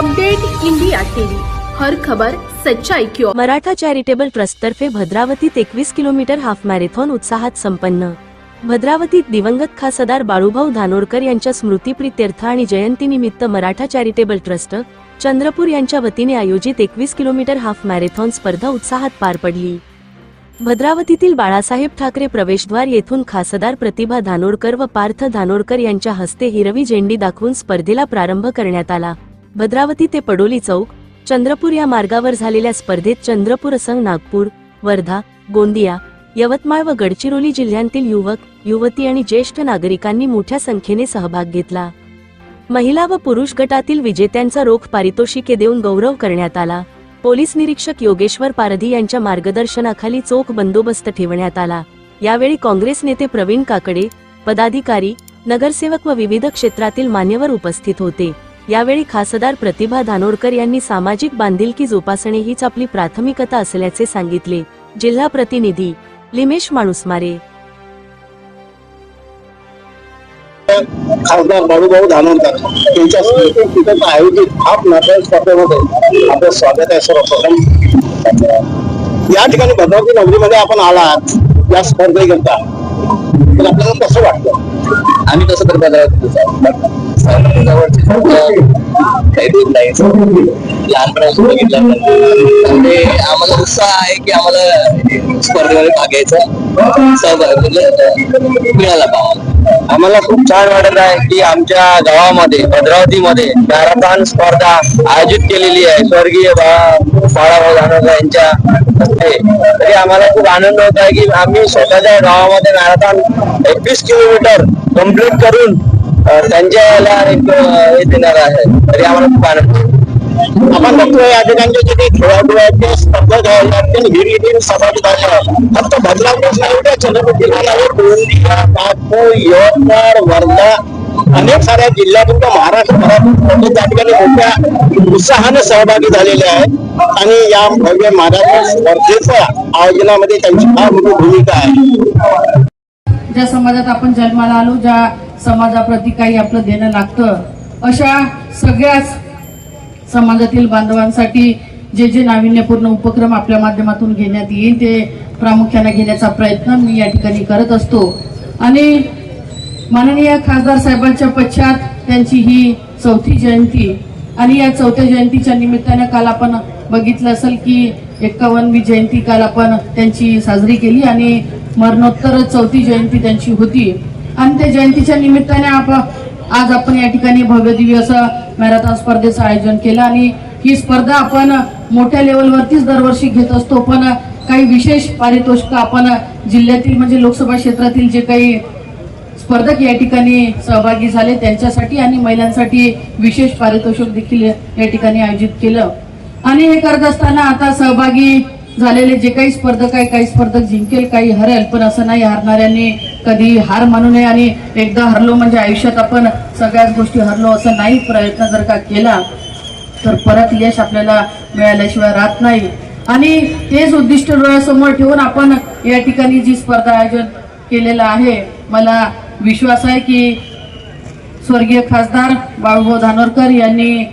Update India TV, हर खबर सच्चाई की ओर। मराठा चॅरिटेबल ट्रस्ट तर्फे भद्रावतीत 21 किलोमीटर हाफ मॅरेथॉन उत्साहात संपन्न। भद्रावतीत दिवंगत खासदार बाळूभाऊ धानोरकर यांच्या स्मृतिप्रीत्यर्थ आणि जयंतीनिमित्त मराठा चॅरिटेबल ट्रस्ट चंद्रपूर यांच्या वतीने आयोजित 21 किलोमीटर हाफ मॅरेथॉन स्पर्धा उत्साहात पार पडली। भद्रावतीतील बाळासाहेब ठाकरे प्रवेशद्वार येथून खासदार प्रतिभा धानोरकर व पार्थ धानोरकर यांच्या हस्ते हिरवी झेंडी दाखवून स्पर्धेला प्रारंभ करण्यात आला। भद्रावती ते पडोली चौक चंद्रपूर या मार्गावर झालेल्या स्पर्धेत चंद्रपूरसह नागपूर, वर्धा, गोंदिया, यवतमाळ व गडचिरोली जिल्ह्यांतील युवक, युवती आणि ज्येष्ठ नागरिकांनी मोठ्या संख्येने सहभाग घेतला। महिला व पुरुष गटातील विजेत्यांचा रोख पारितोषिके देऊन गौरव करण्यात आला। पोलीस निरीक्षक योगेश्वर पारधी यांच्या मार्गदर्शनाखाली चोख बंदोबस्त ठेवण्यात आला। यावेळी काँग्रेस नेते प्रवीण काकडे, पदाधिकारी, नगरसेवक व विविध क्षेत्रातील मान्यवर उपस्थित होते। यावेळी खासदार प्रतिभा धानोरकर यांनी सामाजिक बांधिलकी जोपासणे हीच आपली प्राथमिकता असल्याचे सांगितले। जिल्हा प्रतिनिधी लिमेश माणूसमारे। खासदार बाळूभाऊ धानोरकर यांच्या स्मृतीप्रीत्यर्थ आयोजित हाफ मॅरेथॉन स्पर्धेमध्ये आपलं स्वागत आहे। सर्वप्रथम या ठिकाणी भद्रावती नगरीमध्ये आपण आलात या स्पर्धेकरता, तर आपल्याला कसं वाटतं? आम्ही तसं तर लहानपणापासून बघितलं, म्हणजे आम्हाला उत्साह आहे की आम्हाला स्पर्धेमध्ये भाग घ्यायचा सहभाग मिळाला पाहिजे। आम्हाला खूप छान वाटत आहे की आमच्या गावामध्ये भद्रावतीमध्ये मॅरेथॉन स्पर्धा आयोजित केलेली आहे स्वर्गीय बाळाभाऊ धानोरकर यांच्या हस्ते। तरी आम्हाला खूप आनंद होत आहे की आम्ही स्वतःच्या गावामध्ये मॅरेथॉन 21 किलोमीटर कम्प्लीट करून त्यांच्या याला एक हे देणार आहे। तरी आम्हाला खूप आनंद आहे। आपण बघतोय या ठिकाणचे जे खेळाडूचे स्पर्धक आहेत हिरवी सहभागी झाले। फक्त भद्रावतीच नाही तर चंद्रपूर जिल्ह्याला गोंदिया, नागपूर, यवतमाळ, वर्धा अनेक साऱ्या जिल्ह्यातून महाराष्ट्रभरातून त्या ठिकाणी मोठ्या उत्साहाने सहभागी झालेले आहेत आणि या भव्य मॅरेथॉन स्पर्धेच्या आयोजनामध्ये त्यांची फार मोठी भूमिका आहे। ज्या समाजात आपण जन्माला आलो, ज्या समाजाप्रती काही आपलं देणं लागतं, अशा सगळ्याच समाजातील बांधवांसाठी जे जे नाविन्यपूर्ण उपक्रम आपल्या माध्यमातून घेण्यात येईल ते प्रामुख्याने घेण्याचा प्रयत्न मी या ठिकाणी करत असतो। आणि माननीय खासदार साहेबांच्या पश्चात त्यांची ही 4थी जयंती आणि या 4थ्या जयंतीच्या निमित्ताने काल आपण बघितलं असेल की 51वी जयंती काल आपण त्यांची साजरी केली आणि मरणोत्तर 4थी जयंती त्यांची होती। आणि त्या जयंतीच्या निमित्ताने आज आपण या ठिकाणी भव्य दिव्य असं मॅरेथॉन स्पर्धेचं आयोजन केलं आणि ही स्पर्धा आपण मोठ्या लेवलवरतीच दरवर्षी घेत असतो, पण काही विशेष पारितोषिक आपण जिल्ह्यातील म्हणजे लोकसभा क्षेत्रातील जे काही स्पर्धक या ठिकाणी सहभागी झाले त्यांच्यासाठी आणि महिलांसाठी विशेष पारितोषिक देखील या ठिकाणी आयोजित केलं। आणि हे करत असताना आता सहभागी झालेले जे काही स्पर्धक आहे, काही स्पर्धक जिंकेल, काही हरेल, पण असं नाही हरणाऱ्यांनी कधी हार मानू नये आणि एकदा हरलो म्हणजे आयुष्यात आपण सगळ्याच गोष्टी हरलो असं नाही। प्रयत्न जर का केला तर परत यश आपल्याला मिळाल्याशिवाय राहत नाही आणि तेच उद्दिष्ट डोळ्यासमोर ठेवून आपण या ठिकाणी जी स्पर्धा आयोजन केलेला आहे, मला विश्वास आहे की स्वर्गीय खासदार बाळूभाऊ धानोरकर यांनी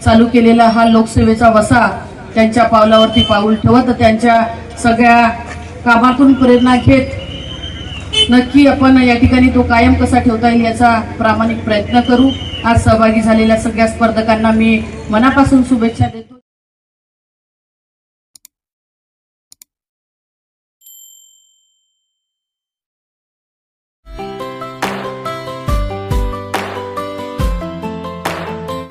चालू केलेला हा लोकसेवेचा वसा त्यांच्या पावलावरती पाऊल ठेवत त्यांच्या सगळ्या कामातून प्रेरणा घेत नक्की आपण या ठिकाणी तो कायम कसा ठेवता येईल याचा प्रामाणिक प्रयत्न करू। आज सहभागी झालेल्या सगळ्या स्पर्धकांना मी मनापासून शुभेच्छा देतो।